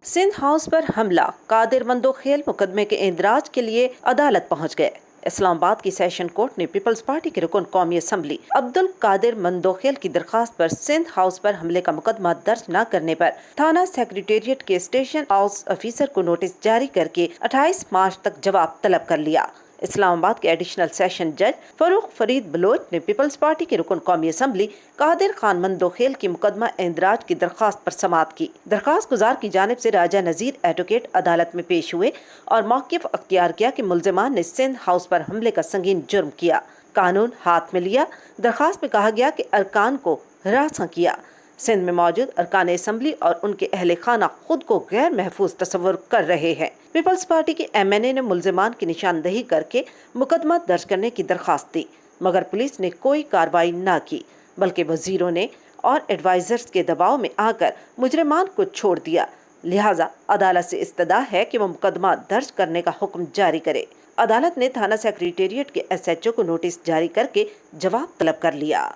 Sindh house پر حملہ، قادر مندوخیل مقدمے کے اندراج کے لیے عدالت پہنچ گئے۔ اسلام آباد کی سیشن کورٹ نے پیپلز پارٹی کے رکن قومی اسمبلی عبدالقادر مندوخیل کی درخواست پر سندھ ہاؤس پر حملے کا مقدمہ درج نہ کرنے پر تھانہ سیکریٹریٹ کے اسٹیشن ہاؤس آفیسر کو نوٹس جاری کر کے 28 مارچ تک جواب طلب کر لیا۔ اسلام آباد کے ایڈیشنل سیشن جج فروخ فرید بلوچ نے پیپلز پارٹی کے رکن قومی اسمبلی قادر خان مندوخیل کی مقدمہ اندراج کی درخواست پر سماعت کی۔ درخواست گزار کی جانب سے راجہ نذیر ایڈوکیٹ عدالت میں پیش ہوئے اور موقف اختیار کیا کہ ملزمان نے سندھ ہاؤس پر حملے کا سنگین جرم کیا، قانون ہاتھ میں لیا۔ درخواست میں کہا گیا کہ ارکان کو ہراساں کیا۔ سندھ میں موجود ارکان اسمبلی اور ان کے اہل خانہ خود کو غیر محفوظ تصور کر رہے ہیں۔ پیپلز پارٹی کے ایم این اے نے ملزمان کی نشاندہی کر کے مقدمہ درج کرنے کی درخواست دی، مگر پولیس نے کوئی کارروائی نہ کی، بلکہ وزیروں نے اور ایڈوائزرز کے دباؤ میں آ کر مجرمان کو چھوڑ دیا۔ لہٰذا عدالت سے استدعا ہے کہ وہ مقدمہ درج کرنے کا حکم جاری کرے۔ عدالت نے تھانہ سیکریٹریٹ کے ایس ایچ او کو نوٹس جاری کر کے جواب طلب کر لیا۔